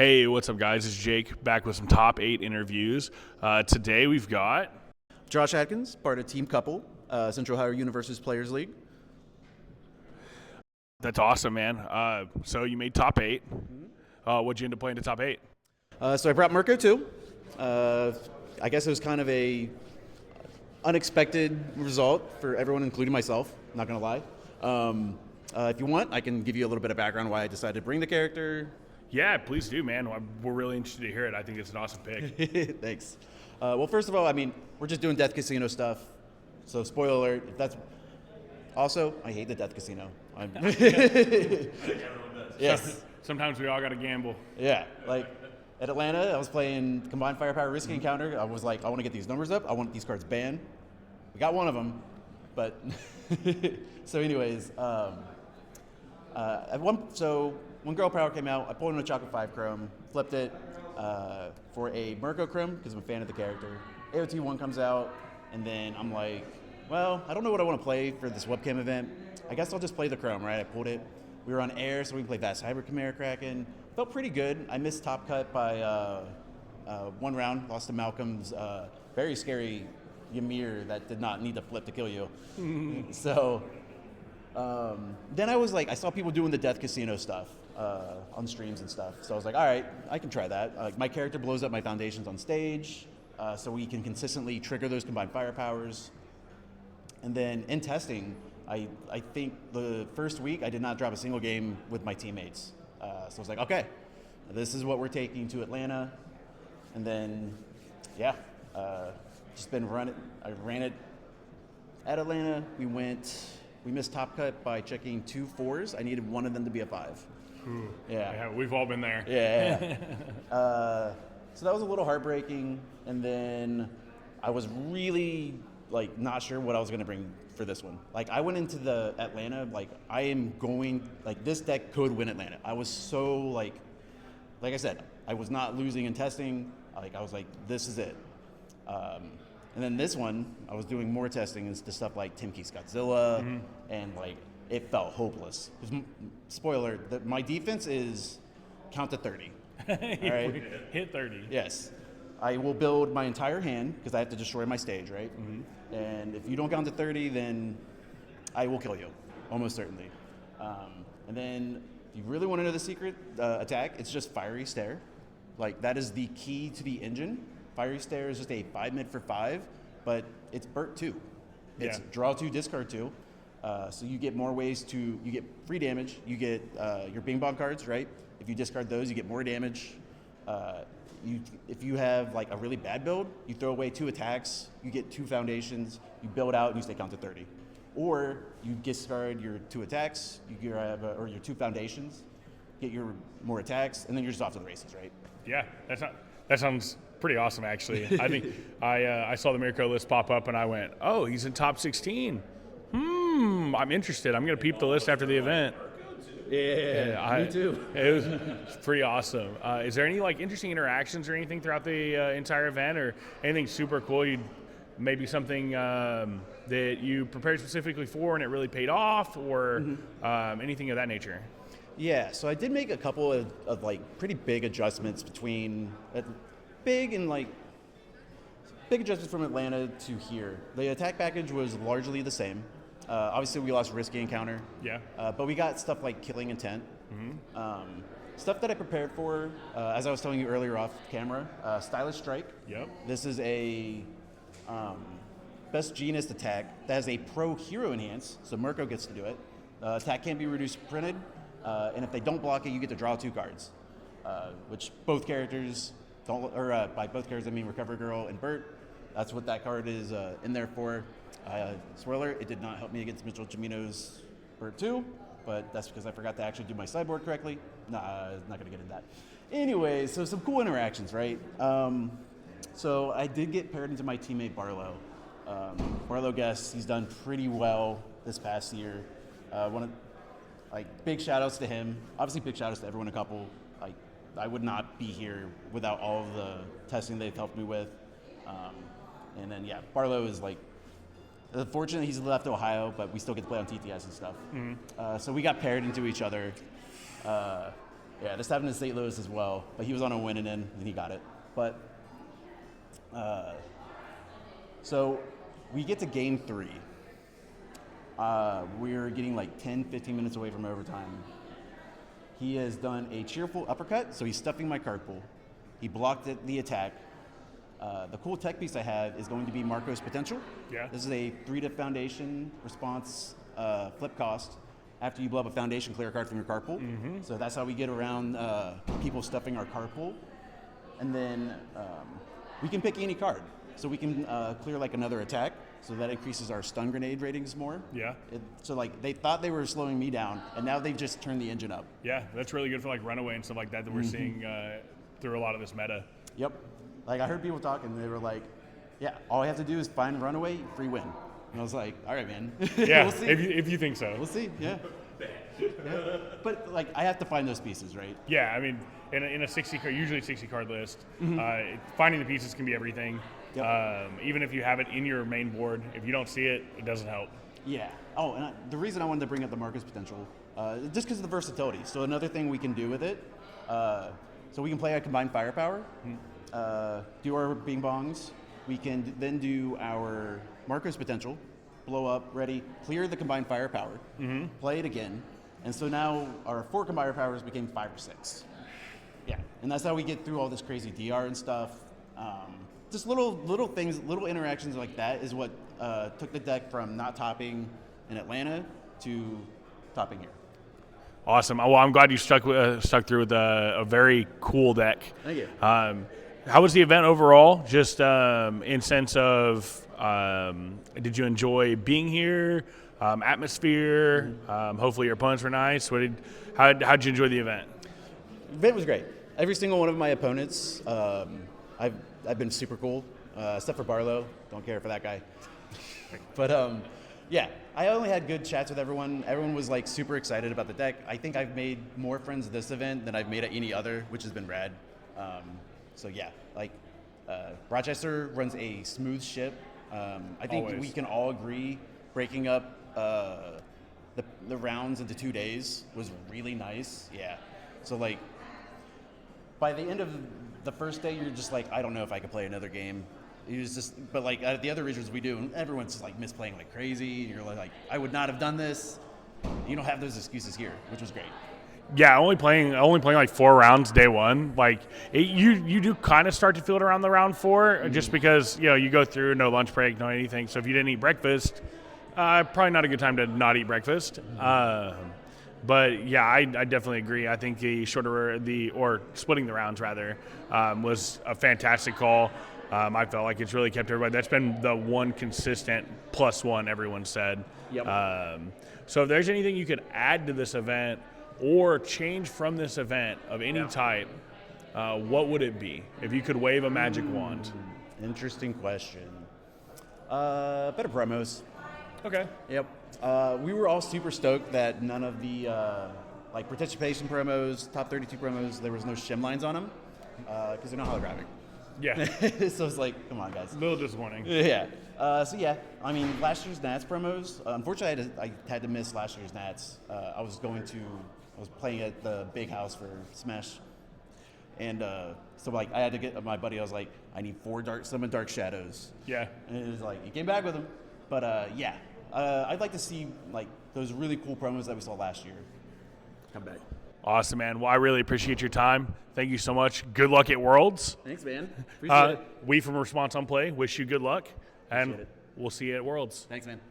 Hey, what's up, guys? It's Jake back with some top 8 interviews. Today we've got. Josh Atkins, part of Team Couple, Central Ohio Universus Players League. That's awesome, man. So you made top 8. What'd you end up playing to top 8? So I brought Mirko too. I guess it was kind of a unexpected result for everyone, including myself. Not gonna lie. If you want, I can give you a little bit of background why I decided to bring the character. Yeah, please do, man. We're really interested to hear it. I think it's an awesome pick. Thanks. Well, first of all, I mean, we're just doing Death Casino stuff. So spoiler alert, if that's... Also, I hate the Death Casino. Yes. Sometimes we all got to gamble. Yeah, like at Atlanta, I was playing Combined Firepower Risky Encounter. I was like, I want to get these numbers up. I want these cards banned. We got one of them, but... So anyways, when Girl Power came out, I pulled in a Chocolate 5 Chrome, flipped it for a Mirko Chrome because I'm a fan of the character. AOT 1 comes out, and then I'm like, well, I don't know what I want to play for this webcam event. I guess I'll just play the Chrome, right? I pulled it. We were on air, so we can play Vast Hybrid Chimera Kraken. Felt pretty good. I missed Top Cut by one round, lost to Malcolm's very scary Ymir that did not need to flip to kill you. So then I was like, I saw people doing the Death Casino stuff on streams and stuff. So I was like, all right, I can try that. My character blows up my foundations on stage, so we can consistently trigger those combined firepowers. And then in testing, I think the first week I did not drop a single game with my teammates. So I was like, okay, this is what we're taking to Atlanta. And then, yeah, just been running. I ran it at Atlanta. We missed Top Cut by checking 2 4s. I needed one of them to be a 5. Ooh, yeah, we've all been there. Yeah. So that was a little heartbreaking. And then I was really like not sure what I was going to bring for this one. Like I went into the Atlanta, like I am going, like this deck could win Atlanta. I was so like I said, I was not losing in testing. Like I was like, this is it. And then this one, I was doing more testing and stuff like Tim Keith's Godzilla, and like it felt hopeless. Spoiler: my defense is count to 30. All right? Hit 30. Yes, I will build my entire hand because I have to destroy my stage, right? And if you don't count to 30, then I will kill you, almost certainly. And then, if you really want to know the secret attack, it's just Fiery Stare. Like that is the key to the engine. Fiery Stare is just a 5 mid for 5, but it's Burt 2. It's draw 2, discard 2. So you get more ways you get free damage. You get your Bing Bong cards, right? If you discard those, you get more damage. If you have like a really bad build, you throw away 2 attacks, you get 2 foundations, you build out and you stay count to 30. Or you discard your 2 attacks, you grab, or your 2 foundations, get your more attacks, and then you're just off to the races, right? Yeah, that sounds pretty awesome, actually. I think I saw the Mirko list pop up and I went, oh, he's in top 16. I'm interested. I'm going to peep the list after the event. Yeah, me too. It was pretty awesome. Is there any like interesting interactions or anything throughout the entire event, or anything super cool? Maybe something that you prepared specifically for and it really paid off, or anything of that nature? Yeah, so I did make a couple of like pretty big adjustments between big adjustments from Atlanta to here. The attack package was largely the same. Obviously, we lost Risky Encounter. Yeah. But we got stuff like Killing Intent. Stuff that I prepared for, as I was telling you earlier off camera, Stylish Strike. Yep. This is a Best Genist attack that has a Pro Hero Enhance, so Mirko gets to do it. Attack can't be reduced printed, and if they don't block it, you get to draw 2 cards, which both characters don't, or by both characters I mean Recover Girl and Burt. That's what that card is in there for. Spoiler, it did not help me against Mitchell Jimino's Burt 2, but that's because I forgot to actually do my sideboard correctly. Nah, I'm not going to get into that. Anyway, so some cool interactions, right? So I did get paired into my teammate Barlow. Barlow guess he's done pretty well this past year. Big shout outs to him. Obviously, big shout outs to everyone in Couple. I would not be here without all of the testing they've helped me with. And then, yeah, Barlow is like, fortunately he's left Ohio, but we still get to play on TTS and stuff. So we got paired into each other. Yeah, this happened in St. Louis as well, but he was on a winning end and he got it. But so we get to game 3. We're getting like 10, 15 minutes away from overtime. He has done a cheerful uppercut, so he's stuffing my card pool. He blocked the attack. The cool tech piece I have is going to be Marco's Potential. Yeah. This is a 3 to foundation response flip cost after you blow up a foundation clear card from your card pool. Mm-hmm. So that's how we get around people stuffing our card pool. And then we can pick any card. So we can clear like another attack, so that increases our stun grenade ratings more. Yeah. So like they thought they were slowing me down, and now they've just turned the engine up. Yeah, that's really good for like runaway and stuff like that we're seeing through a lot of this meta. Yep. Like I heard people talking, they were like, "Yeah, all I have to do is find runaway, free win." And I was like, "All right, man. Yeah, we'll see. if you think so. We'll see. Yeah. Yeah. But like I have to find those pieces, right? Yeah, I mean, in a 60 card, usually 60 card list, finding the pieces can be everything. Yep. Even if you have it in your main board, if you don't see it, it doesn't help. Yeah. Oh, and the reason I wanted to bring up the Marcus Potential, just because of the versatility. So another thing we can do with it, so we can play a combined firepower, do our bing bongs. We can then do our Marcos Potential, blow up, ready, clear the combined firepower, play it again, and so now our 4 combined powers became 5 or 6. Yeah, and that's how we get through all this crazy DR and stuff. Just little things, little interactions like that is what took the deck from not topping in Atlanta to topping here. Awesome. Well, I'm glad you stuck through with a very cool deck. Thank you. How was the event overall? Just in sense of, did you enjoy being here? Atmosphere? Hopefully your opponents were nice. How'd you enjoy the event? The event was great. Every single one of my opponents, I've been super cool, except for Barlow. Don't care for that guy. But yeah, I only had good chats with everyone. Everyone was like super excited about the deck. I think I've made more friends at this event than I've made at any other, which has been rad. So yeah, like Rochester runs a smooth ship. I think Always. we can all agree breaking up the rounds into 2 days was really nice. Yeah. So like by the end of the first day, you're just like, I don't know if I could play another game. It was just, but like at the other regions we do, and everyone's just like misplaying like crazy. You're like, I would not have done this. You don't have those excuses here, which was great. Yeah, only playing like 4 rounds day one. Like you do kind of start to feel it around the round 4, just because you go through no lunch break, no anything. So if you didn't eat breakfast, probably not a good time to not eat breakfast. But yeah, I definitely agree. I think the splitting the rounds rather was a fantastic call. I felt like it's really kept everybody. That's been the one consistent +1 everyone said. Yep. So if there's anything you could add to this event or change from this event of any type, what would it be if you could wave a magic wand? Interesting question. Better promos. Okay. Yep. We were all super stoked that none of the like participation promos, top 32 promos, there was no shim lines on them because they're not holographic. Yeah. So it's like, come on, guys. A little disappointing. Yeah. So yeah, I mean, last year's Nats promos. Unfortunately, I had to miss last year's Nats. I was playing at the big house for Smash, and so like I had to get my buddy. I was like, I need 4 summon Dark Shadows. Yeah. And it was like he came back with them, but yeah, I'd like to see like those really cool promos that we saw last year come back. Awesome, man. Well, I really appreciate your time. Thank you so much. Good luck at Worlds. Thanks, man. Appreciate it. We from Response on Play wish you good luck, and Appreciate it. we'll see you at Worlds. Thanks, man.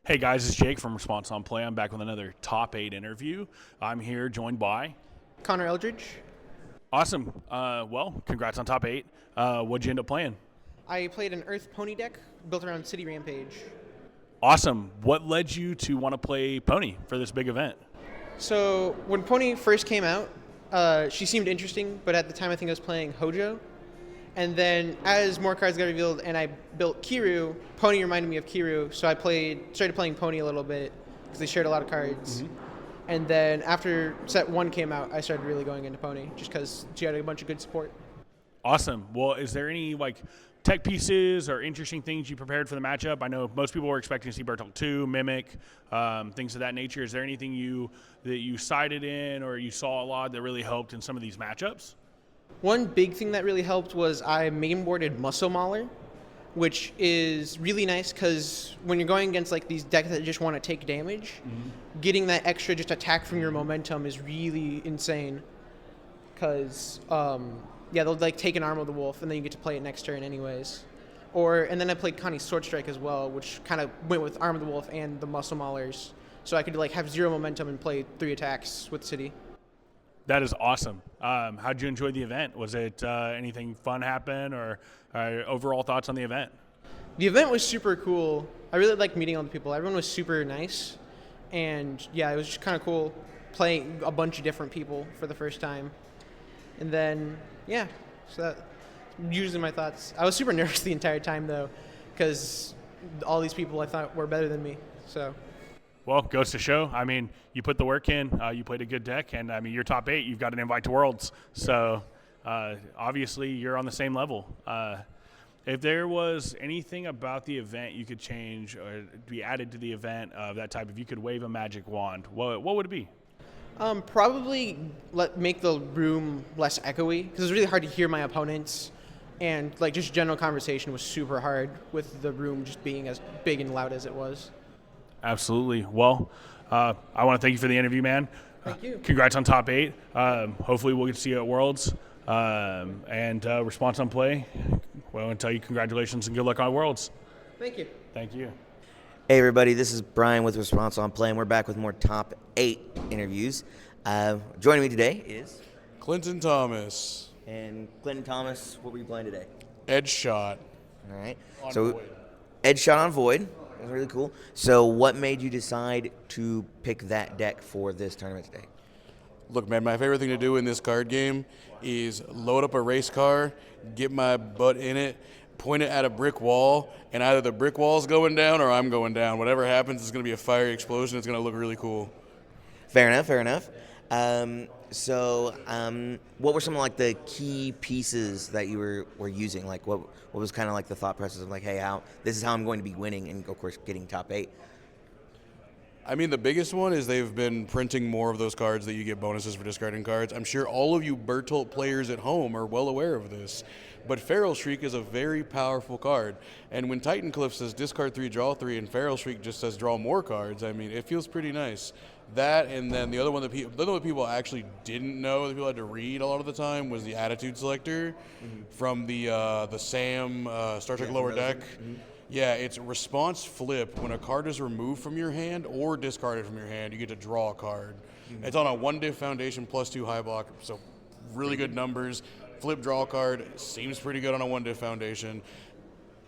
Hey guys, it's Jake from Response on Play. I'm back with another Top 8 interview. I'm here joined by Connor Eldridge. Awesome. Well, congrats on Top 8. What'd you end up playing? I played an Earth Pony deck built around City Rampage. Awesome. What led you to want to play Pony for this big event? So when Pony first came out, she seemed interesting, but at the time I think I was playing Hojo. And then as more cards got revealed and I built Kiru, Pony reminded me of Kiru, so I started playing Pony a little bit because they shared a lot of cards. Mm-hmm. And then after set 1 came out, I started really going into Pony just because she had a bunch of good support. Awesome. Well, is there any tech pieces or interesting things you prepared for the matchup? I know most people were expecting to see Bertolt 2, Mimic, things of that nature. Is there anything that you cited in or you saw a lot that really helped in some of these matchups? One big thing that really helped was I mainboarded Muscle Mauler, which is really nice because when you're going against like these decks that just want to take damage, getting that extra just attack from your momentum is really insane. Because they'll like take an Arm of the Wolf and then you get to play it next turn anyways. And then I played Connie's Sword Strike as well, which kind of went with Arm of the Wolf and the Muscle Maulers, so I could like have 0 momentum and play 3 attacks with City. That is awesome. How'd you enjoy the event? Was it anything fun happen, or overall thoughts on the event? The event was super cool. I really liked meeting all the people. Everyone was super nice. And yeah, it was just kind of cool playing a bunch of different people for the first time. And then, yeah, so that usually my thoughts. I was super nervous the entire time, though, because all these people I thought were better than me. So. Well, goes to show. I mean, you put the work in, you played a good deck, and I mean, you're top 8. You've got an invite to Worlds. So obviously you're on the same level. If there was anything about the event you could change or be added to the event of that type, if you could wave a magic wand, what would it be? Probably make the room less echoey, because it's really hard to hear my opponents, and like just general conversation was super hard with the room just being as big and loud as it was. Absolutely. Well, I want to thank you for the interview, man. Thank you. Congrats on top 8. Hopefully we'll get to see you at Worlds. And Response on Play, well, I want to tell you congratulations and good luck on Worlds. Thank you. Thank you. Hey everybody, this is Brian with Response on Play, and we're back with more top 8 interviews. Joining me today is Clinton Thomas. And Clinton Thomas, what were you playing today? Edge Shot. All right. On so Void. Edge Shot on Void. That's really cool. So what made you decide to pick that deck for this tournament today? Look, man, my favorite thing to do in this card game is load up a race car, get my butt in it, point it at a brick wall, and either the brick wall's going down or I'm going down. Whatever happens, it's going to be a fiery explosion. It's going to look really cool. Fair enough, fair enough. What were some of like the key pieces that you were using? Like what was kind of like the thought process of like, hey, this is how I'm going to be winning, and of course getting top 8? I mean, the biggest one is they've been printing more of those cards that you get bonuses for discarding cards. I'm sure all of you Bertolt players at home are well aware of this, but Feral Shriek is a very powerful card. And when Titan Cliff says discard 3, draw 3, and Feral Shriek just says draw more cards, I mean, it feels pretty nice. That, and then the other one that people actually didn't know, that people had to read a lot of the time, was the Attitude Selector from the SAM Star Trek Lower Deck. Yeah, it's response flip. When a card is removed from your hand or discarded from your hand, you get to draw a card. It's on a 1-diff foundation +2 high block, so really good numbers. Flip, draw a card, seems pretty good on a 1-diff foundation.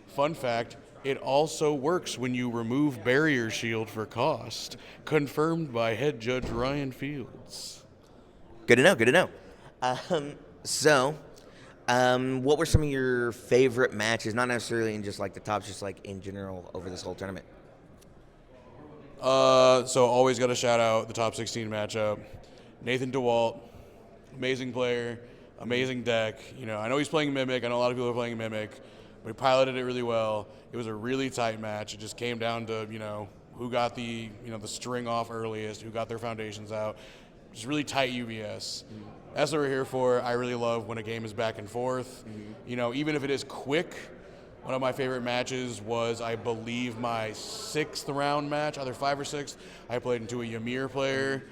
Fun fact, it also works when you remove Barrier Shield for cost. Confirmed by head judge Ryan Fields. Good to know, good to know. What were some of your favorite matches? Not necessarily in just like the tops, just like in general over this whole tournament. So always got to shout out the top 16 matchup. Nathan DeWalt, amazing player, amazing deck. You know, I know he's playing Mimic. I know a lot of people are playing Mimic, but he piloted it really well. It was a really tight match. It just came down to, who got the string off earliest, who got their foundations out. Just really tight UVS. That's what we're here for. I really love when a game is back and forth. Even if it is quick. One of my favorite matches was, I believe, my 6th round match, either 5 or 6th. I played into a Ymir player.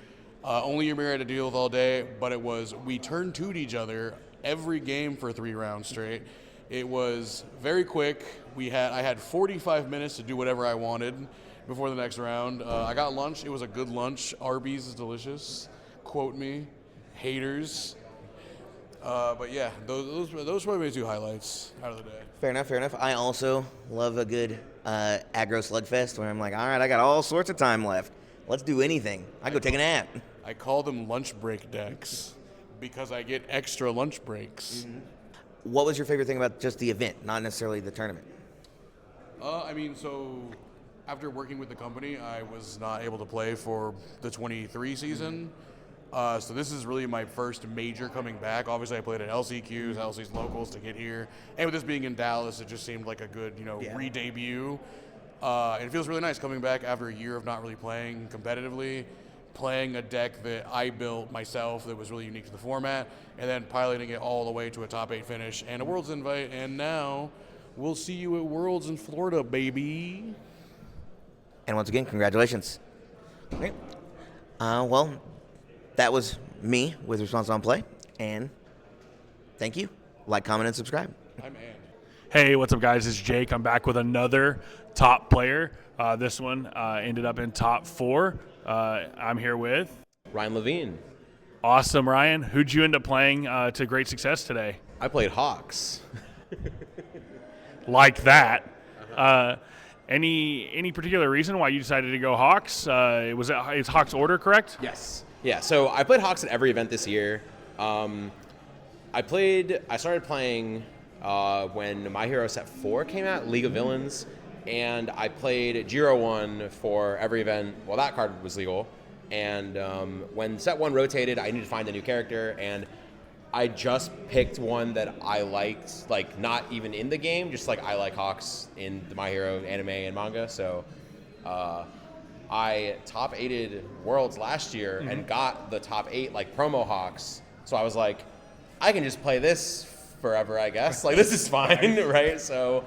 Only Ymir I had to deal with all day, but we turn 2'd each other every game for 3 rounds straight. It was very quick. I had 45 minutes to do whatever I wanted before the next round. I got lunch. It was a good lunch. Arby's is delicious. Quote me. Haters. But yeah, those were probably my 2 highlights out of the day. Fair enough. I also love a good aggro slugfest where I'm like, all right, I got all sorts of time left. Let's do anything. I go take a nap. I call them lunch break decks because I get extra lunch breaks. What was your favorite thing about just the event, not necessarily the tournament? So after working with the company, I was not able to play for the 23 season. So this is really my first major coming back. Obviously, I played at LCQs, LC's locals to get here, and with this being in Dallas, it just seemed like a good, re-debut. And it feels really nice coming back after a year of not really playing competitively, playing a deck that I built myself that was really unique to the format, and then piloting it all the way to a top 8 finish and a Worlds invite. And now we'll see you at Worlds in Florida, baby. And once again, congratulations. Okay. Well, that was me with Response on Play, and thank you. Like, comment, and subscribe. I'm Ann. Hey, what's up, guys? It's Jake. I'm back with another top player. This one ended up in top 4. I'm here with Ryan Levine. awesome Ryan. Who'd you end up playing to great success today? I played Hawks. Like that. Any particular reason why you decided to go Hawks? Is Hawks order correct? Yes. Yeah, so I played Hawks at every event this year. I started playing when My Hero Set 4 came out, League of Villains, and I played Giro 1 for every event. Well, that card was legal. And when Set 1 rotated, I needed to find a new character, and I just picked one that I liked, like not even in the game, just like I like Hawks in the My Hero anime and manga. So I top 8'd Worlds last year and got the top 8 like promo Hawks. So I was like, I can just play this forever, I guess. Like this is fine, right? So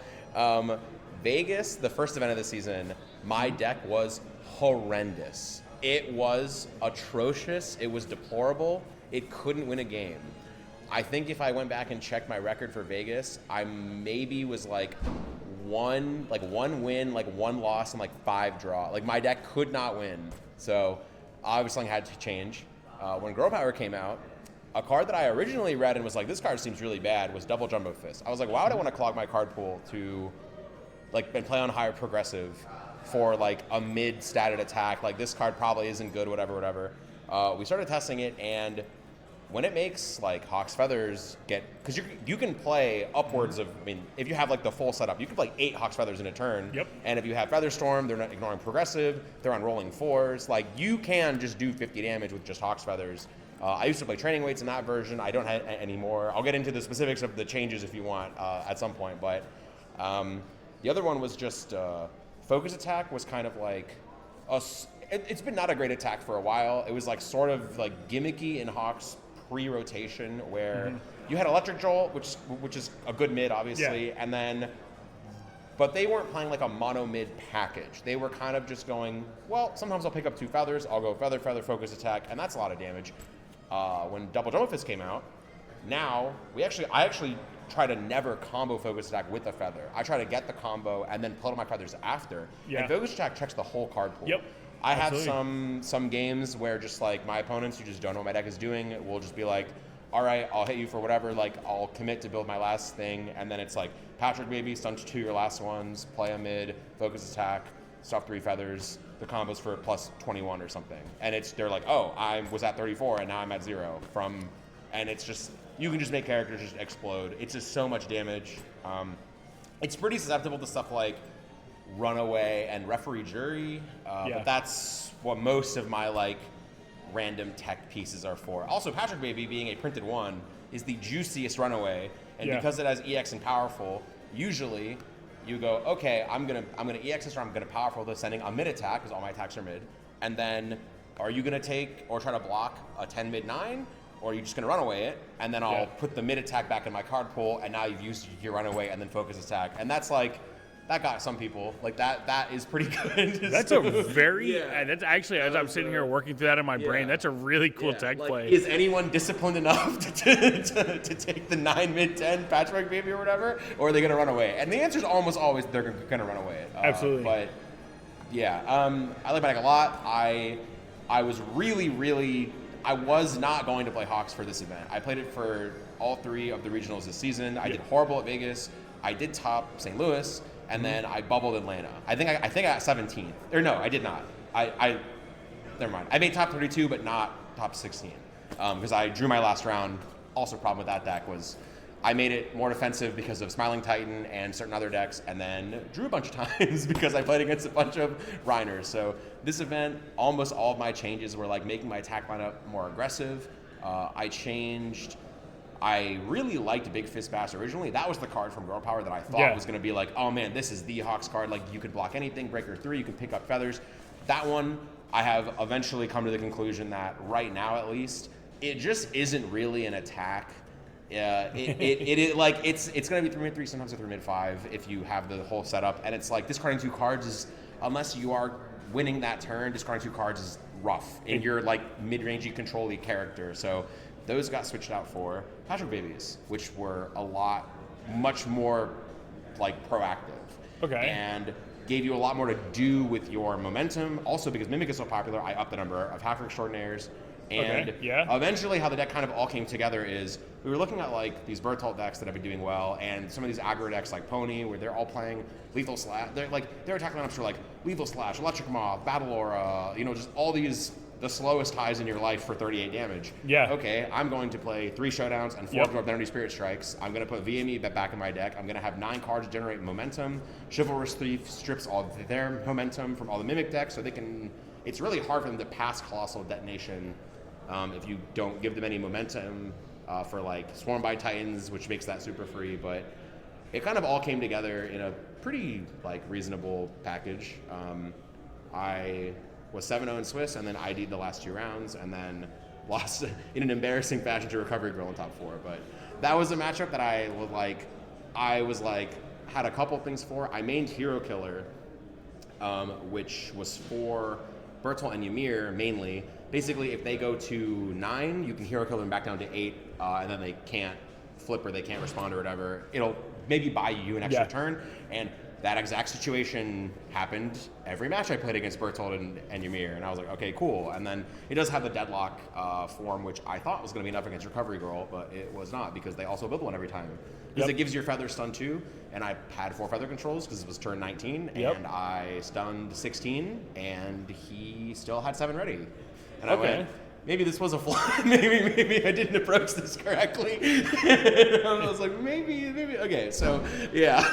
Vegas, the first event of the season, my deck was horrendous. It was atrocious. It was deplorable. It couldn't win a game. I think if I went back and checked my record for Vegas, I maybe was like one win, like 1 loss, and like 5 draw. Like my deck could not win. So obviously I had to change. When Girl Power came out, a card that I originally read and was like, this card seems really bad, was Double Jumbo Fist. I was like, why would I want to clog my card pool to like and play on higher progressive for like a mid-statted attack? Like this card probably isn't good, whatever. We started testing it, and when it makes like Hawk's Feathers because you can play upwards of, I mean, if you have like the full setup, you can play 8 Hawk's Feathers in a turn. Yep. And if you have Featherstorm, they're not ignoring progressive, they're on rolling 4s. Like you can just do 50 damage with just Hawk's Feathers. I used to play training weights in that version. I don't have anymore. I'll get into the specifics of the changes if you want at some point. But the other one was just Focus Attack was kind of like it's been not a great attack for a while. It was like sort of like gimmicky in Hawks pre-rotation where you had Electric Jolt, which is a good mid, obviously, and then, but they weren't playing like a mono mid package. They were kind of just going, well, sometimes I'll pick up 2 feathers, I'll go feather, focus attack, and that's a lot of damage. When Double Jumbo Fist came out, now I actually try to never combo focus attack with a feather. I try to get the combo and then pull out my feathers after. Yeah. And focus attack checks the whole card pool. Yep. I have some games where just like my opponents who just don't know what my deck is doing will just be like, all right, I'll hit you for whatever, like I'll commit to build my last thing, and then it's like, Patrick baby, stunt 2 your last ones, play a mid, focus attack, stuff 3 feathers, the combos for plus 21 or something. And they're like, oh, I was at 34 and now I'm at 0 and it's just, you can just make characters just explode. It's just so much damage. It's pretty susceptible to stuff like Runaway and Referee Jury, but that's what most of my like random tech pieces are for. Also, Patrick Baby, being a printed 1, is the juiciest Runaway, and because it has EX and Powerful, usually you go, okay, I'm gonna EX this or I'm gonna Powerful this, sending a mid attack because all my attacks are mid, and then are you gonna take or try to block a 10 mid 9? Or are you just going to run away it, and then I'll put the mid attack back in my card pool, and now you've used your runaway and then focus attack. And that's like, that got some people. Like, that is pretty good. That's a very, that's actually, as I'm sitting here working through that in my brain, that's a really cool tech play. Is anyone disciplined enough to take the 9 mid 10 Patchwork Baby or whatever? Or are they going to run away? And the answer is almost always they're going to run away it. Absolutely. But, yeah, I like my deck a lot. I was really... I was not going to play Hawks for this event. I played it for all 3 of the regionals this season. I did horrible at Vegas. I did top St. Louis, and then I bubbled Atlanta. I think I got 17th. Or no, I did not. I never mind. I made top 32, but not top 16 because I drew my last round. Also, problem with that deck was I made it more defensive because of Smiling Titan and certain other decks, and then drew a bunch of times because I played against a bunch of Rhiners. So this event, almost all of my changes were like making my attack lineup more aggressive. I really liked Big Fist Bash originally. That was the card from Girl Power that I thought was going to be like, oh man, this is the Hawks card. Like, you could block anything, Breaker 3, you can pick up feathers. That one, I have eventually come to the conclusion that right now at least, it just isn't really an attack. It's going to be 3-3, sometimes a 3-5 if you have the whole setup. And it's like, discarding 2 cards is, unless you are winning that turn, discarding 2 cards is rough. And you're like mid-rangey control the character. So those got switched out for Patrick Babies, which were much more like proactive. Okay. And gave you a lot more to do with your momentum. Also, because Mimic is so popular, I upped the number of Hacker Extraordinaires. And eventually how the deck kind of all came together is we were looking at like these Bertolt decks that have been doing well, and some of these aggro decks like Pony, where they're all playing Lethal Slash. Their attack lineups are like Lethal Slash, Electric Moth, Battle Aura, just all these, the slowest highs in your life for 38 damage. Yeah. Okay, I'm going to play 3 Showdowns and 4 Identity Spirit Strikes. I'm going to put VME back in my deck. I'm going to have 9 cards generate momentum. Chivalrous Thief strips all of their momentum from all the Mimic decks, so they can. It's really hard for them to pass Colossal Detonation if you don't give them any momentum for like Swarm by Titans, which makes that super free. But it kind of all came together in a pretty like reasonable package. I was 7-0 in Swiss, and then ID'd the last 2 rounds, and then lost in an embarrassing fashion to Recovery Girl in top 4. But that was a matchup that I had a couple things for. I mained Hero Killer, which was for Bertolt and Ymir mainly. Basically, if they go to 9, you can Hero Kill them back down to 8, and then they can't flip or they can't respond or whatever. It'll maybe buy you an extra turn, and that exact situation happened every match I played against Bertolt and Ymir, and I was like, okay, cool. And then it does have the Deadlock form, which I thought was going to be enough against Recovery Girl, but it was not, because they also build one every time. Because it gives your Feather stun too, and I had 4 Feather controls because it was turn 19, and I stunned 16, and he still had 7 ready. And I went, maybe this was a flaw. maybe I didn't approach this correctly. And I was like, maybe. Okay, so yeah.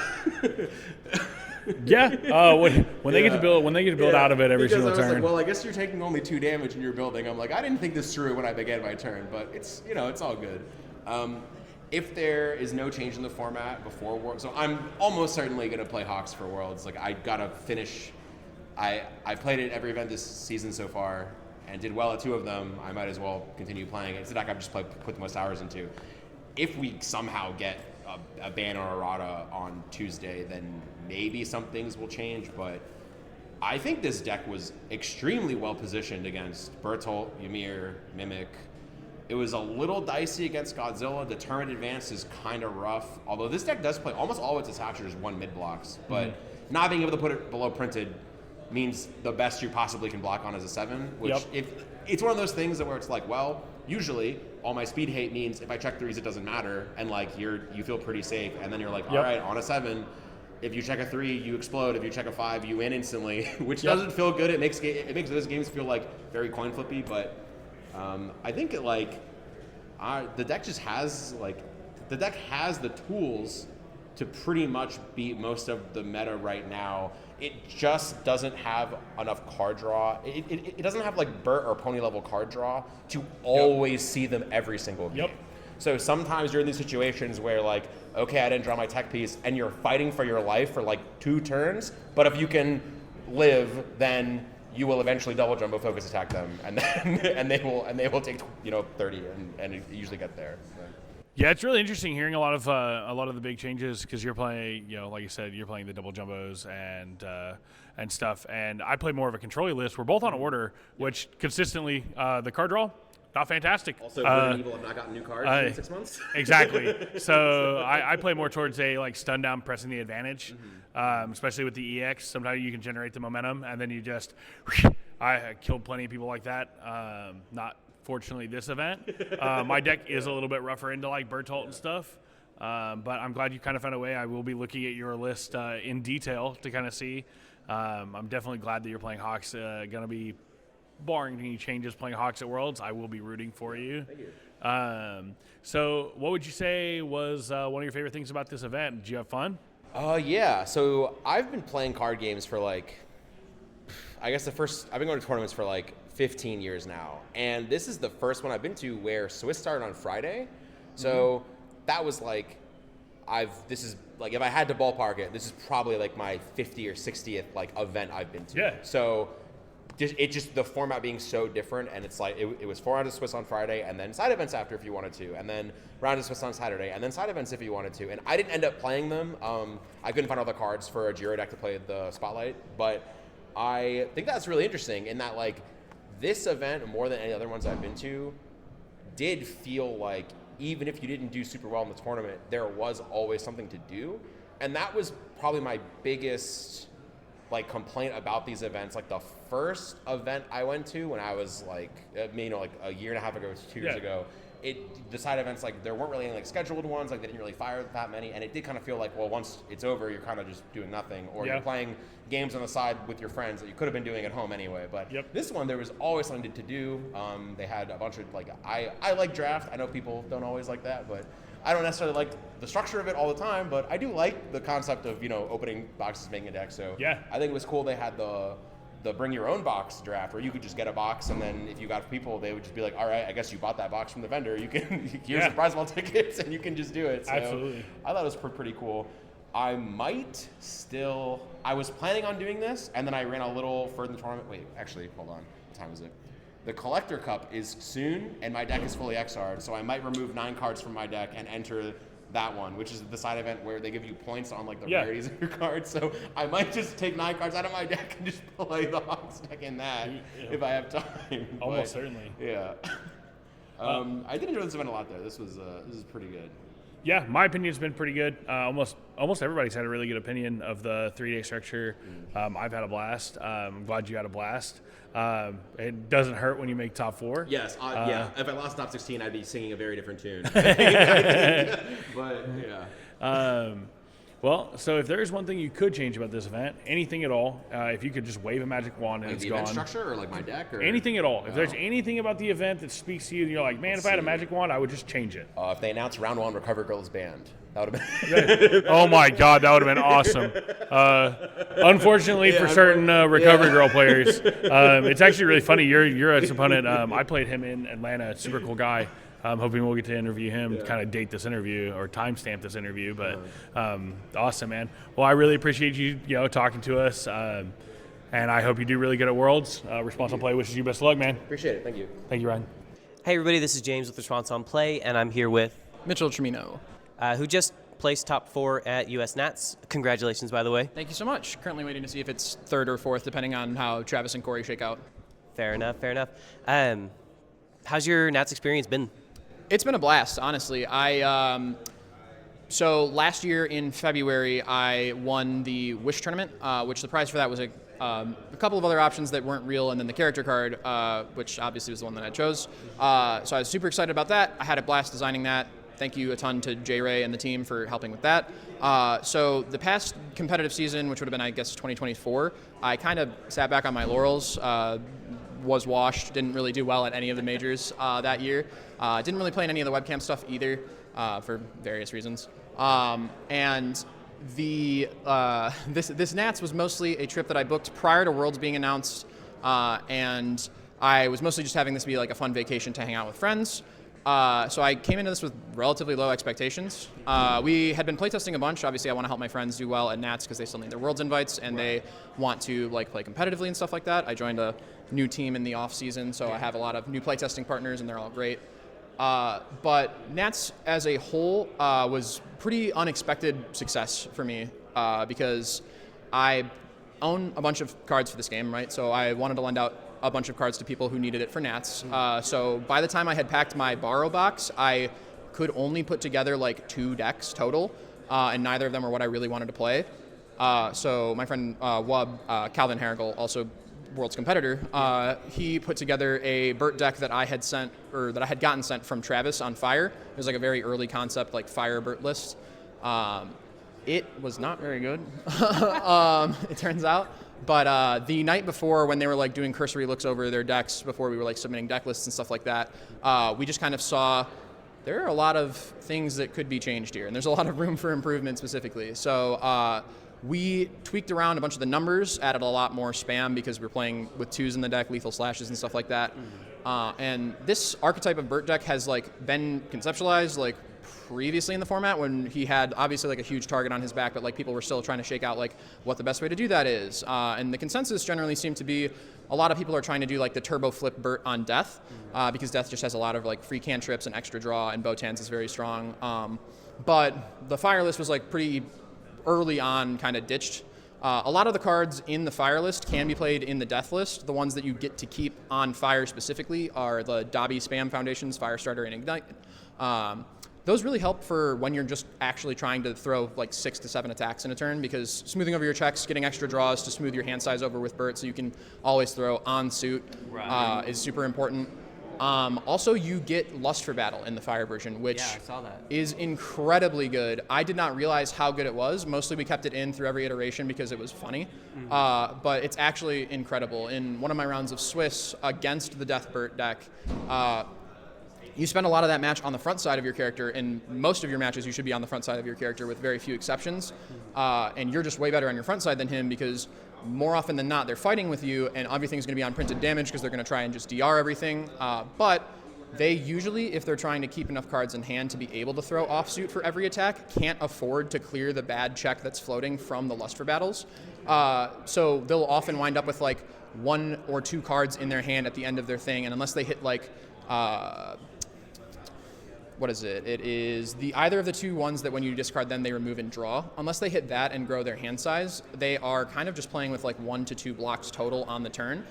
When they get to build out of it every single turn. turn. Like, well, I guess you're taking only 2 damage in your building. I'm like, I didn't think this through when I began my turn, but it's it's all good. If there is no change in the format before Worlds, so I'm almost certainly going to play Hawks for Worlds. Like, I got to finish. I played it every event this season so far and did well at 2 of them. I might as well continue playing it. It's a deck I've just put the most hours into. If we somehow get a ban or errata on Tuesday, then maybe some things will change, but I think this deck was extremely well positioned against Bertolt, Ymir, Mimic. It was a little dicey against Godzilla. Determined Advance is kind of rough, although this deck does play almost all of its attachers 1 mid blocks, but not being able to put it below printed means the best you possibly can block on is a 7, which it's one of those things where it's like, well, usually all my speed hate means if I check 3s, it doesn't matter, and like you feel pretty safe, and then you're like, all right, on a 7, if you check a 3, you explode. If you check a 5, you win instantly, which doesn't feel good. It makes those games feel like very coin flippy, but I think the deck just has the tools to pretty much beat most of the meta right now. It just doesn't have enough card draw. It doesn't have like Burt or Pony level card draw to always see them every single game. So sometimes you're in these situations where like, okay, I didn't draw my tech piece, and you're fighting for your life for like 2 turns, but if you can live, then you will eventually double jumbo focus attack them, and then and they will take 30 and usually get there. Yeah, it's really interesting hearing a lot of the big changes, because you're playing, like you said, you're playing the double jumbos and stuff, and I play more of a control list. We're both on order, which consistently the card draw not fantastic. Also, good and evil have not gotten new cards in 6 months. Exactly. So I play more towards a like stun down, pressing the advantage, especially with the EX. Sometimes you can generate the momentum, and then you just. I killed plenty of people like that. Not. Fortunately, this event, my deck is a little bit rougher into like Bertolt and stuff, but I'm glad you kind of found a way. I will be looking at your list in detail to kind of see. I'm definitely glad that you're playing Hawks. Going to be, barring any changes, playing Hawks at Worlds. I will be rooting for you. Thank you. So what would you say was one of your favorite things about this event? Did you have fun? Yeah. So I've been playing card games for like, I guess I've been going to tournaments for like 15 years now. And this is the first one I've been to where Swiss started on Friday. So that was like, if I had to ballpark it, this is probably like my 50 or 60th like event I've been to. Yeah. So the format being so different, and it's like it was 4 rounds of Swiss on Friday, and then side events after if you wanted to, and then rounds of Swiss on Saturday, and then side events if you wanted to. And I didn't end up playing them. I couldn't find all the cards for a Giro deck to play the Spotlight, but I think that's really interesting in that like this event more than any other ones I've been to did feel like even if you didn't do super well in the tournament, there was always something to do, and that was probably my biggest like complaint about these events. Like the first event I went to when I was like, like a year and a half ago, 2 years ago, the side events, like there weren't really any like scheduled ones, like they didn't really fire that many, and it did kind of feel like, well, once it's over, you're kind of just doing nothing, or you're playing games on the side with your friends that you could have been doing at home anyway. But this one, there was always something to do. They had a bunch of like, I like draft. I know people don't always like that, but I don't necessarily like the structure of it all the time, but I do like the concept of, opening boxes, making a deck. So I think it was cool they had the bring your own box draft where you could just get a box, and then if you got people, they would just be like, all right, I guess you bought that box from the vendor. You can, here's the prize ball tickets, and you can just do it. So Absolutely. I thought it was pretty cool. I was planning on doing this, and then I ran a little further in the tournament. Wait, actually, hold on. What time is it? The Collector Cup is soon, and my deck is fully XR'd, so I might remove 9 cards from my deck and enter that one, which is the side event where they give you points on like the rarities of your cards. So I might just take 9 cards out of my deck and just play the Hawks deck in that if I have time. Almost certainly. Yeah. I did enjoy this event a lot though. This is pretty good. Yeah, my opinion's been pretty good. Almost everybody's had a really good opinion of the 3-day structure. I've had a blast. I'm glad you had a blast. It doesn't hurt when you make top 4. Yes, if I lost top 16, I'd be singing a very different tune. But yeah. Well, so if there is one thing you could change about this event, anything at all, if you could just wave a magic wand and Like it's the gone. event structure or like my deck or Anything at all. If there's anything about the event that speaks to you and you're like, man, if I had a magic wand, I would just change it. If they announced round 1 Recover Girl is banned, that would have been. Oh my God, that would have been awesome. Unfortunately for certain Recovery Girl players, it's actually really funny. Your opponent, I played him in Atlanta. Super cool guy. I'm hoping we'll get to interview him, kind of date this interview or timestamp this interview. But awesome, man. Well, I really appreciate you, talking to us, and I hope you do really good at Worlds. Response on Play wishes you best of luck, man. Appreciate it. Thank you. Thank you, Ryan. Hey, everybody. This is James with Response on Play, and I'm here with Mitchell Tremino, who just placed top 4 at US Nats. Congratulations, by the way. Thank you so much. Currently waiting to see if it's 3rd or 4th, depending on how Travis and Corey shake out. Fair enough. How's your Nats experience been? It's been a blast, honestly. So last year in February, I won the Wish tournament, which the prize for that was a couple of other options that weren't real, and then the character card, which obviously was the one that I chose. So I was super excited about that. I had a blast designing that. Thank you a ton to J. Ray and the team for helping with that. So the past competitive season, which would have been, I guess, 2024, I kind of sat back on my laurels, was washed, didn't really do well at any of the majors that year. Didn't really play in any of the webcam stuff either for various reasons. And this Nats was mostly a trip that I booked prior to Worlds being announced, and I was mostly just having this be like a fun vacation to hang out with friends. So I came into this with relatively low expectations. We had been playtesting a bunch. Obviously, I want to help my friends do well at Nats because they still need their Worlds invites and they want to play competitively and stuff like that. I joined a new team in the off season, so I have a lot of new playtesting partners and they're all great. But Nats as a whole was pretty unexpected success for me because I own a bunch of cards for this game, right? So I wanted to lend out a bunch of cards to people who needed it for Nats. So by the time I had packed my borrow box, I could only put together 2 decks total, and neither of them were what I really wanted to play. So my friend Wub, Calvin Harrigal, also World's competitor, he put together a Burt deck that I had gotten sent from Travis on Fire. It was a very early concept, Fire Burt list. It was not very good, it turns out. But the night before, when they were like doing cursory looks over their decks before we were like submitting deck lists and stuff like that, we just kind of saw there are a lot of things that could be changed here, and there's a lot of room for improvement specifically. So we tweaked around a bunch of the numbers, added a lot more spam because we're playing with 2s in the deck, lethal slashes and stuff like that. And this archetype of Burt deck has like been conceptualized like previously in the format when he had obviously like a huge target on his back, but like people were still trying to shake out like what the best way to do that is. And the consensus generally seemed to be a lot of people are trying to do like the turbo flip Burt on Death because Death just has a lot of like free cantrips and extra draw, and Botans is very strong. But the fire list was like pretty early on kind of ditched. A lot of the cards in the fire list can be played in the death list. The ones that you get to keep on fire specifically are the Dobby Spam Foundations, Firestarter, and Ignite. Those really help for when you're just actually trying to throw like 6 to 7 attacks in a turn, because smoothing over your checks, getting extra draws to smooth your hand size over with Burt so you can always throw on suit is super important. Also, you get Lust for Battle in the Fire version, which I saw that. is incredibly good. I did not realize how good it was. Mostly we kept it in through every iteration because it was funny. But it's actually incredible. In one of my rounds of Swiss against the Death Burt deck, you spend a lot of that match on the front side of your character. In most of your matches, you should be on the front side of your character with very few exceptions. And you're just way better on your front side than him because more often than not, they're fighting with you, and everything's going to be on printed damage because they're going to try and just DR everything. But they usually, if they're trying to keep enough cards in hand to be able to throw offsuit for every attack, can't afford to clear the bad check that's floating from the Lust for Battles. So they'll often wind up with like 1 or 2 cards in their hand at the end of their thing, and unless they hit like what is it? It is either of the 2 ones that when you discard them, they remove and draw. Unless they hit that and grow their hand size, they are kind of just playing with like 1 to 2 blocks total on the turn.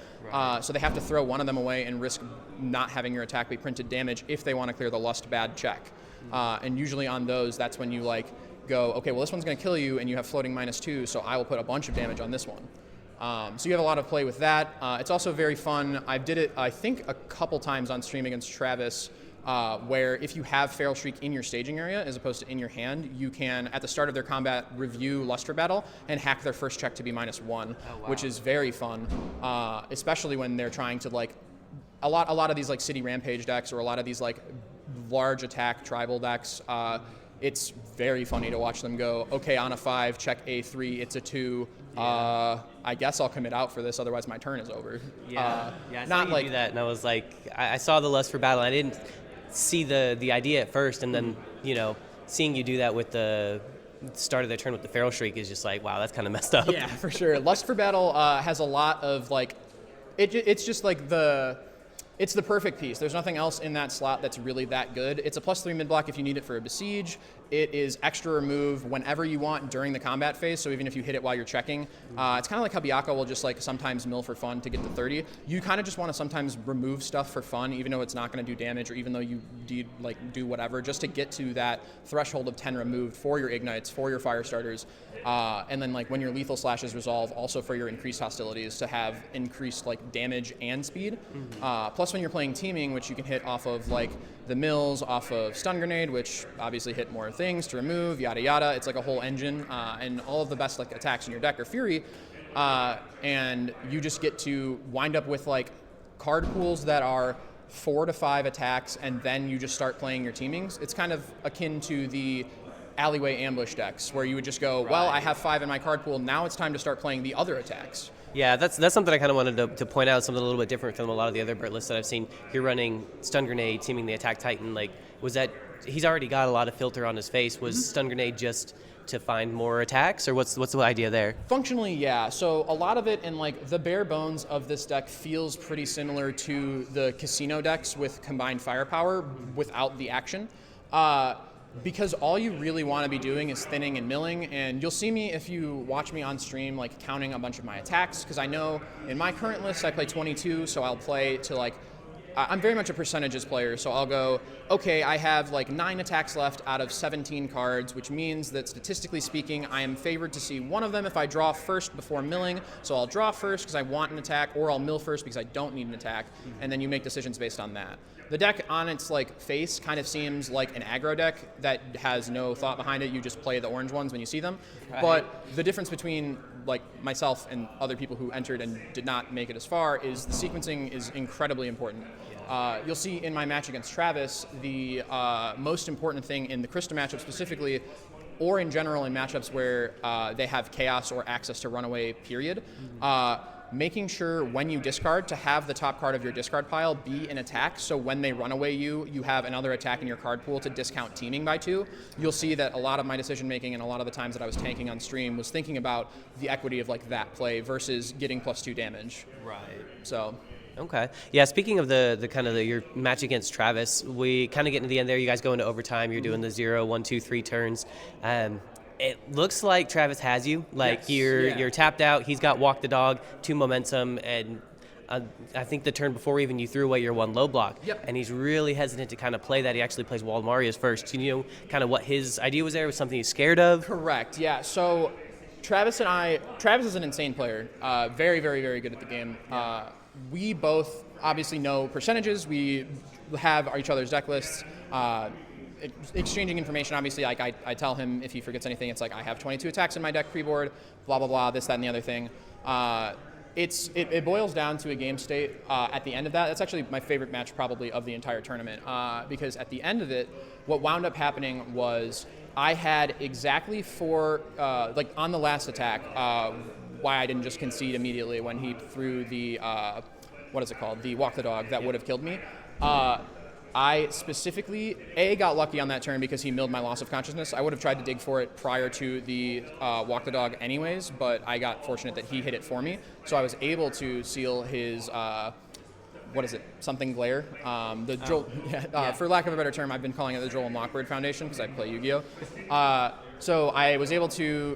So they have to throw one of them away and risk not having your attack be printed damage if they want to clear the Lust bad check. And usually on those, that's when you like go, okay, well this one's going to kill you and you have floating -2, so I will put a bunch of damage on this one. So you have a lot of play with that. It's also very fun. I did it, I think, a couple times on stream against Travis, where if you have Feral Shriek in your staging area as opposed to in your hand, you can, at the start of their combat, review Lust for Battle and hack their first check to be -1, which is very fun, especially when they're trying to, like, a lot of these, like, City Rampage decks or a lot of these, like, large attack tribal decks, it's very funny to watch them go, okay, on a 5, check A3, it's a 2, I guess I'll commit out for this, otherwise my turn is over. I saw not you like do that, and I was like, I saw the Lust for Battle, and I didn't see the idea at first, and then, you know, seeing you do that with the start of the turn with the Feral Shriek is just like, wow, that's kind of messed up. Yeah, for sure. Lust for Battle has a lot of, like, it's just like it's the perfect piece. There's nothing else in that slot that's really that good. It's a +3 mid block if you need it for a besiege. It is extra remove whenever you want during the combat phase, so even if you hit it while you're checking. It's kind of like how Byakuya will just like sometimes mill for fun to get to 30. You kind of just want to sometimes remove stuff for fun, even though it's not going to do damage, or even though you do whatever, just to get to that threshold of 10 removed for your ignites, for your fire starters. And then like when your lethal slashes resolve, also for your increased hostilities to have increased like damage and speed. Plus when you're playing teaming, which you can hit off of like the mills, off of stun grenade, which obviously hit more things to remove, yada yada. It's like a whole engine, and all of the best like attacks in your deck are Fury, and you just get to wind up with like card pools that are 4 to 5 attacks, and then you just start playing your teamings. It's kind of akin to the alleyway ambush decks where you would just go, well, I have 5 in my card pool, now it's time to start playing the other attacks. Yeah, that's something I kind of wanted to point out, something a little bit different from a lot of the other Burt lists that I've seen. You're running Stun Grenade, teaming the Attack Titan. Like, was that, he's already got a lot of filter on his face. Was Stun Grenade just to find more attacks, or what's the idea there? Functionally, yeah. So a lot of it, and like the bare bones of this deck feels pretty similar to the casino decks with combined firepower without the action. Because all you really want to be doing is thinning and milling, and you'll see me if you watch me on stream like counting a bunch of my attacks, because I know in my current list I play 22, so I'll play to like, I'm very much a percentages player, so I'll go, okay, I have like 9 attacks left out of 17 cards, which means that statistically speaking, I am favored to see one of them if I draw first before milling, so I'll draw first because I want an attack, or I'll mill first because I don't need an attack, and then you make decisions based on that. The deck on its like face kind of seems like an aggro deck that has no thought behind it. You just play the orange ones when you see them. Right. But the difference between like myself and other people who entered and did not make it as far is the sequencing is incredibly important. You'll see in my match against Travis, the most important thing in the Krista matchup specifically, or in general in matchups where they have chaos or access to runaway, period, making sure when you discard to have the top card of your discard pile be an attack, so when they run away you have another attack in your card pool to discount teaming by 2. You'll see that a lot of my decision making and a lot of the times that I was tanking on stream was thinking about the equity of like that play versus getting +2 damage. Right. So. Okay. Yeah, speaking of the kind of your match against Travis, we kind of get into the end there. You guys go into overtime. You're doing the 0, 1, 2, 3 turns. It looks like Travis has you. Like Yes. you're tapped out. He's got walk the dog, 2 momentum, and I think the turn before even you threw away your 1 low block. Yep. And he's really hesitant to kind of play that. He actually plays Wild Marios first. You know kind of what his idea was there? Was something he's scared of? Correct. Yeah. So Travis is an insane player. Very, very, very good at the game. We both obviously know percentages. We have each other's deck lists. Exchanging information, obviously, like I tell him if he forgets anything, it's like I have 22 attacks in my deck pre-board, blah, blah, blah, this, that, and the other thing. It boils down to a game state at the end of that. That's actually my favorite match probably of the entire tournament because at the end of it, what wound up happening was I had exactly 4, like on the last attack, why I didn't just concede immediately when he threw the, what is it called, the walk the dog that would have killed me. I specifically, got lucky on that turn because he milled my loss of consciousness. I would have tried to dig for it prior to the walk the dog anyways, but I got fortunate that he hit it for me. So I was able to seal his, what is it, something glare? For lack of a better term, I've been calling it the Joel and Lockbird Foundation because I play Yu-Gi-Oh! So I was able to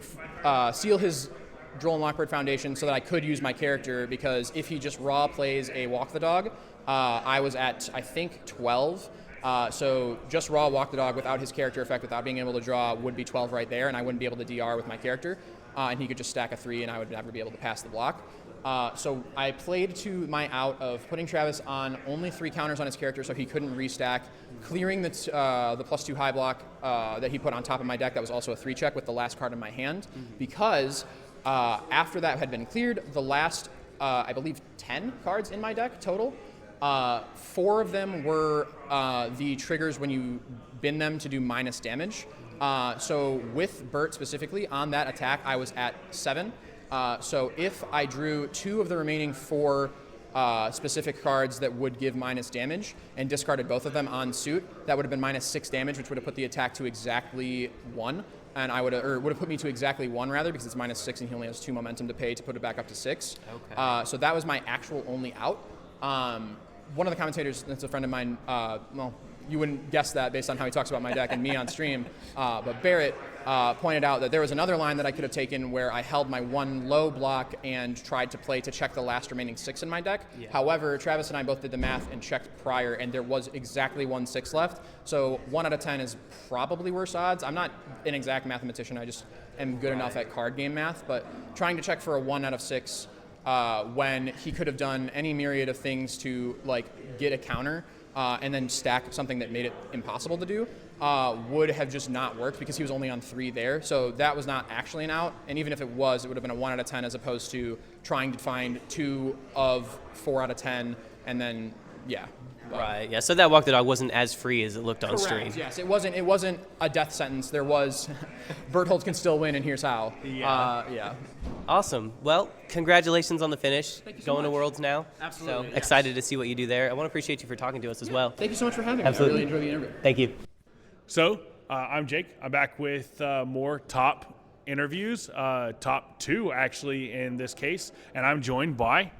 seal his Joel and Lockbird Foundation so that I could use my character because if he just raw plays a walk the dog, I was at, I think, 12. So just raw walk the dog without his character effect, without being able to draw, would be 12 right there, and I wouldn't be able to DR with my character. And he could just stack a 3, and I would never be able to pass the block. So I played to my out of putting Travis on only 3 counters on his character so he couldn't restack, clearing the +2 high block that he put on top of my deck that was also a 3 check with the last card in my hand, because after that had been cleared, the last, I believe, 10 cards in my deck total, 4 of them were the triggers when you bin them to do minus damage. So with Bert specifically, on that attack, I was at 7. So if I drew 2 of the remaining 4 specific cards that would give minus damage and discarded both of them on suit, that would have been minus 6 damage, which would have put the attack to exactly 1. And I would have put me to exactly 1 rather, because it's minus 6 and he only has 2 momentum to pay to put it back up to 6. Okay. So that was my actual only out. One of the commentators, that's a friend of mine, well, you wouldn't guess that based on how he talks about my deck and me on stream, but Barrett pointed out that there was another line that I could have taken where I held my 1 low block and tried to play to check the last remaining 6 in my deck. Yeah. However, Travis and I both did the math and checked prior, and there was exactly 1 6 left. So 1 out of 10 is probably worse odds. I'm not an exact mathematician. I just am good enough at card game math, but trying to check for a 1 out of 6 when he could have done any myriad of things to like get a counter and then stack something that made it impossible to do, would have just not worked because he was only on 3 there. So that was not actually an out. And even if it was, it would have been a 1 out of 10 as opposed to trying to find 2 of 4 out of 10 and then, yeah. Right. Yeah. So that walk the dog wasn't as free as it looked on stream. Correct, yes. It wasn't a death sentence. There was Bertholdt can still win and here's how. Yeah. Awesome. Well, congratulations on the finish. Thank you so Going to much. Worlds now. Absolutely, So yes. excited to see what you do there. I want to appreciate you for talking to us as well. Thank you so much for having Absolutely. me. I really enjoyed the interview. Thank you. So, I'm Jake. I'm back with more top interviews, top 2 actually in this case, and I'm joined by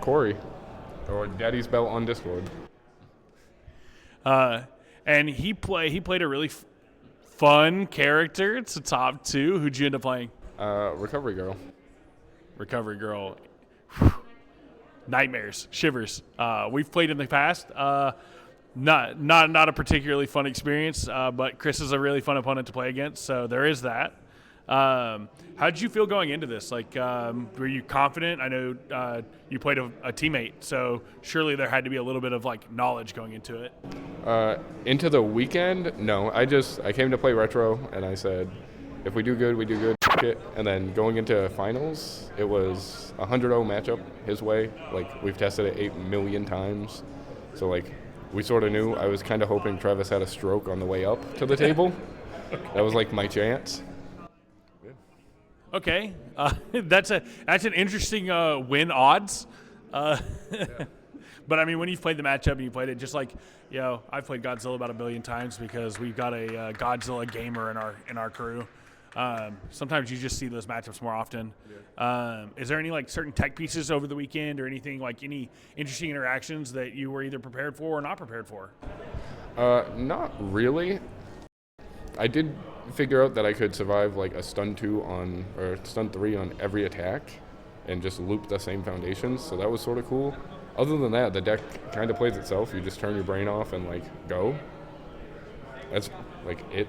Corey, or Daddy's Belt on Discord. and he played a really fun character. It's a top 2. Who'd you end up playing? Recovery Girl. Recovery Girl. Whew. Nightmares, shivers. We've played in the past. Not a particularly fun experience, but Chris is a really fun opponent to play against, so there is that. How did you feel going into this? Like, were you confident? I know you played a teammate, so surely there had to be a little bit of like knowledge going into it. Into the weekend, no. I came to play retro, and I said, if we do good, we do good. It. And then going into finals, it was a 100-0 matchup his way. Like, we've tested it 8 million times. So, like, we sort of knew. I was kind of hoping Travis had a stroke on the way up to the table. That was, like, my chance. Okay. That's an interesting win odds. But, I mean, when you've played the matchup and you played it, just like, I've played Godzilla about 1 billion times because we've got a Godzilla gamer in our crew. Sometimes you just see those matchups more often. Is there any like certain tech pieces over the weekend or anything like any interesting interactions that you were either prepared for or not prepared for? Not really. I did figure out that I could survive like a stun 2 or stun 3 on every attack and just loop the same foundations, so that was sort of cool. Other than that, the deck kind of plays itself. You just turn your brain off and like go. That's like it.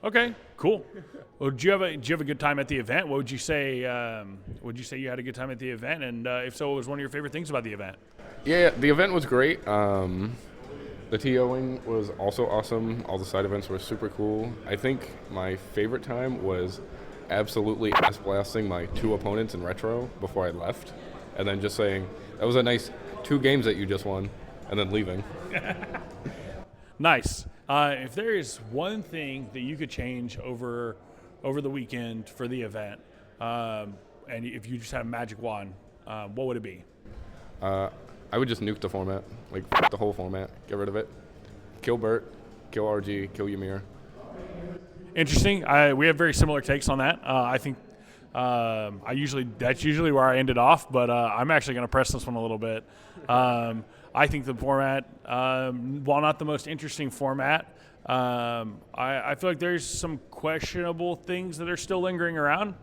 Okay, cool. Well, did you have a good time at the event? What would you say? Would you say you had a good time at the event? And if so, what was one of your favorite things about the event? Yeah, the event was great. The TOing was also awesome. All the side events were super cool. I think my favorite time was absolutely ass blasting my 2 opponents in retro before I left, and then just saying, that was a nice 2 games that you just won, and then leaving. Nice. If there is one thing that you could change over the weekend for the event, and if you just had a magic wand, what would it be? I would just nuke the format, like f- the whole format, get rid of it. Kill Bert, kill RG, kill Ymir. Interesting. We have very similar takes on that. I think that's usually where I ended off, but I'm actually going to press this one a little bit. I think the format, while not the most interesting format, I feel like there's some questionable things that are still lingering around.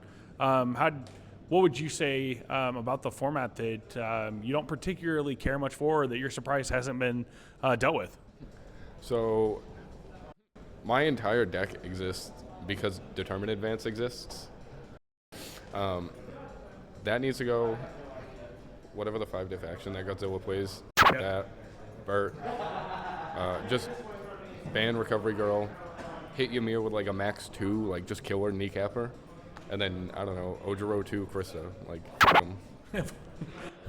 What would you say about the format that you don't particularly care much for, or that you're surprised hasn't been dealt with? So my entire deck exists because Determined Advance exists. That needs to go. Whatever the 5-diff action that Godzilla plays, that, Bert, just ban Recovery Girl, hit Ymir with like a max 2, like just kill her, kneecap her, and then, I don't know, Ojiro 2, Krista, like,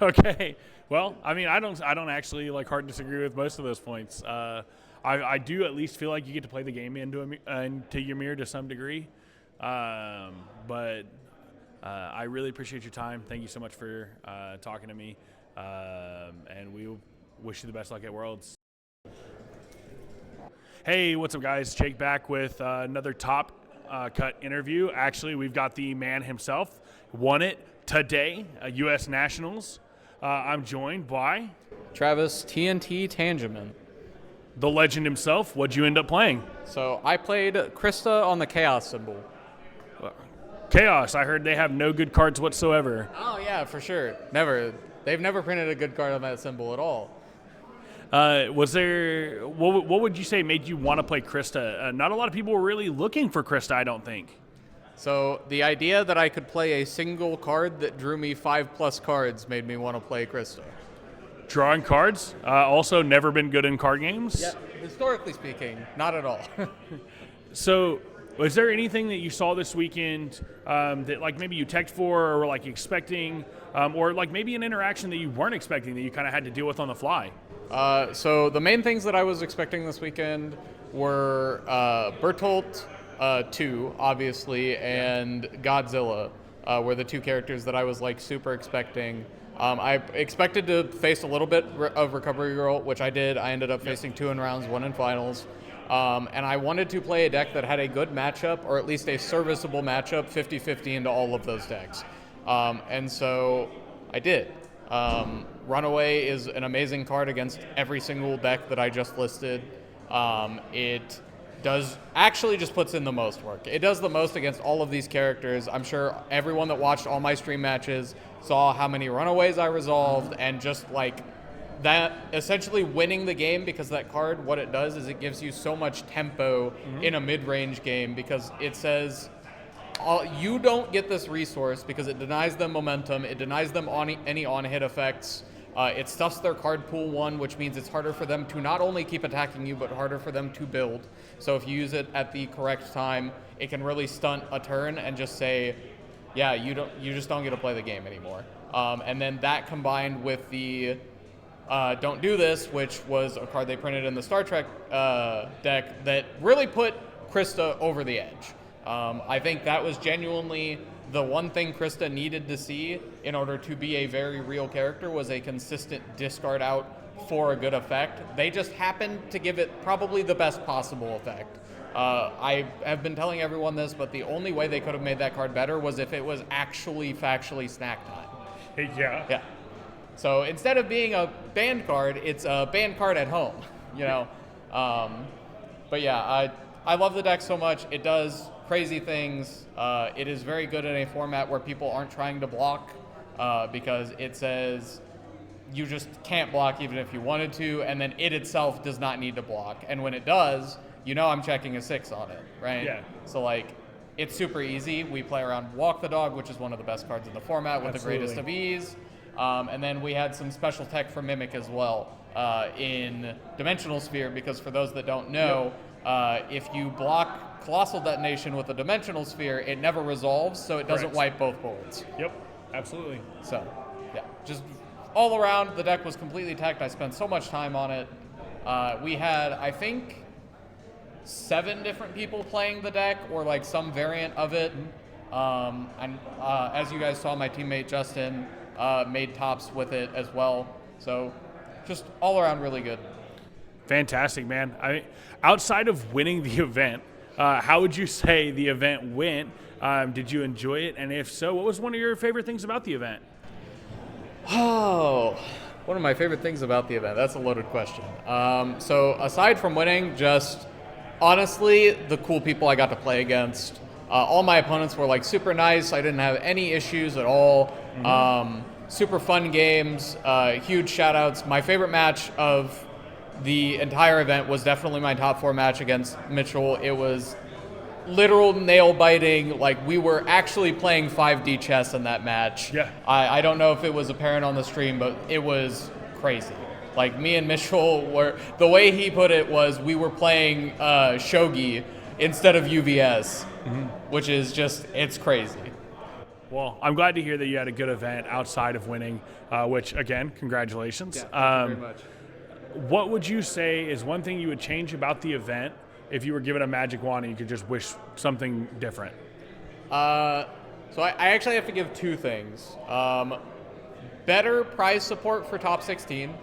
Okay. Well, I mean, I don't actually like hard disagree with most of those points. I do at least feel like you get to play the game into Ymir to some degree, but I really appreciate your time. Thank you so much for talking to me, and we wish you the best luck at Worlds. Hey, what's up, guys? Jake back with another top cut interview. Actually, we've got the man himself. Won it today, U.S. Nationals. I'm joined by Travis TNT Tangeman. the legend himself. What'd you end up playing? So I played Krista on the Chaos symbol. Chaos. I heard they have no good cards whatsoever. Oh yeah, for sure. Never. They've never printed a good card on that symbol at all. Was there? What would you say made you want to play Krista? Not a lot of people were really looking for Krista, I don't think. So the idea that I could play a single card that drew me 5+ cards made me want to play Krista. Drawing cards. Also, never been good in card games. Yeah, historically speaking, not at all. So, was there anything that you saw this weekend that, like, maybe you teched for or were like expecting, or like maybe an interaction that you weren't expecting that you kind of had to deal with on the fly? So the main things that I was expecting this weekend were Bertolt 2, obviously, and Godzilla were the 2 characters that I was like super expecting. I expected to face a little bit of Recovery Girl, which I did. I ended up facing 2 in rounds, 1 in finals. And I wanted to play a deck that had a good matchup, or at least a serviceable matchup, 50-50 into all of those decks. And so I did. Runaway is an amazing card against every single deck that I just listed. It does actually just puts in the most work. It does the most against all of these characters. I'm sure everyone that watched all my stream matches saw how many runaways I resolved, and just like that, essentially winning the game, because that card, what it does is it gives you so much tempo in a mid-range game, because it says, you don't get this resource because it denies them momentum, it denies them any on-hit effects. It stuffs their card pool 1, which means it's harder for them to not only keep attacking you, but harder for them to build. So if you use it at the correct time, it can really stunt a turn and just say, yeah, you just don't get to play the game anymore. And then that combined with the Don't Do This, which was a card they printed in the Star Trek deck that really put Krista over the edge. I think that was genuinely the one thing Krista needed to see in order to be a very real character, was a consistent discard out for a good effect. They just happened to give it probably the best possible effect. I have been telling everyone this, but the only way they could have made that card better was if it was actually factually snack time. Yeah. So instead of being a banned card, it's a banned card at home, But yeah, I love the deck so much. It does crazy things. It is very good in a format where people aren't trying to block, because it says you just can't block even if you wanted to, and then it itself does not need to block. And when it does, I'm checking a 6 on it, right? Yeah. So it's super easy. We play around Walk the Dog, which is one of the best cards in the format with Absolutely. the greatest of ease. And then we had some special tech for Mimic as well in Dimensional Sphere, because for those that don't know, if you block Colossal Detonation with a Dimensional Sphere, it never resolves, so it doesn't wipe both boards. Yep, absolutely. So, yeah, just all around, the deck was completely teched. I spent so much time on it. We had, I think, 7 different people playing the deck, or some variant of it. And as you guys saw, my teammate Justin made tops with it as well. So just all around really good. Fantastic, man. Outside of winning the event, how would you say the event went? Did you enjoy it? And if so, what was one of your favorite things about the event? Oh, one of my favorite things about the event. That's a loaded question. So aside from winning, just honestly, the cool people I got to play against. All my opponents were super nice. I didn't have any issues at all. Super fun games, huge shout outs. My favorite match of the entire event was definitely my top 4 match against Mitchell. It was literal nail biting. We were actually playing 5D chess in that match. Yeah. I don't know if it was apparent on the stream, but it was crazy. Me and Mitchell were, the way he put it was, we were playing shogi instead of UVS, which is just, it's crazy. Well, I'm glad to hear that you had a good event outside of winning, which, again, congratulations. Yeah, thank you very much. What would you say is one thing you would change about the event if you were given a magic wand and you could just wish something different? So I actually have to give 2 things. Better prize support for top 16.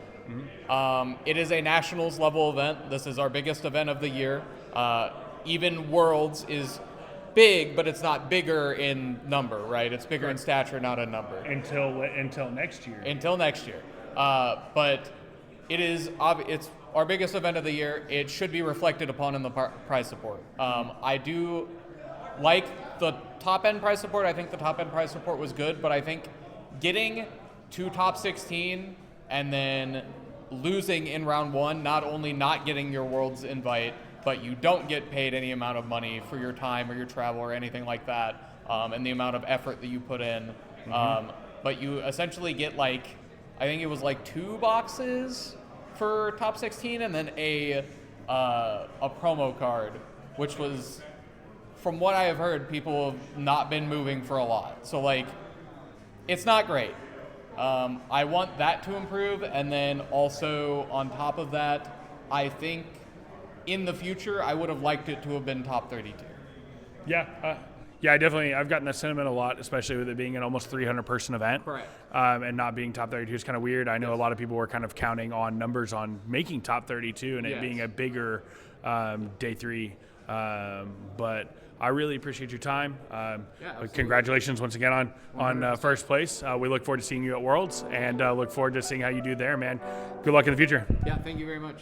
It is a Nationals level event. This is our biggest event of the year. Even Worlds is big, but it's not bigger in number, right? It's bigger in stature, not in number. Until next year. Until next year. But it's our biggest event of the year. It should be reflected upon in the prize support. I do like the top end prize support. I think the top end prize support was good, but I think getting to top 16 and then losing in round 1, not only not getting your Worlds invite, but you don't get paid any amount of money for your time or your travel or anything like that, and the amount of effort that you put in. But you essentially get I think it was 2 boxes for top 16, and then a promo card, which was, from what I have heard, people have not been moving for a lot. So it's not great. I want that to improve, and then also on top of that, I think in the future I would have liked it to have been top 32. Yeah, I've gotten that sentiment a lot, especially with it being an almost 300-person event. Correct. And not being top 32 is kind of weird. I know a lot of people were kind of counting on numbers on making top 32 and it being a bigger day 3. But I really appreciate your time. Congratulations once again on first place. We look forward to seeing you at Worlds and look forward to seeing how you do there, man. Good luck in the future. Yeah, thank you very much.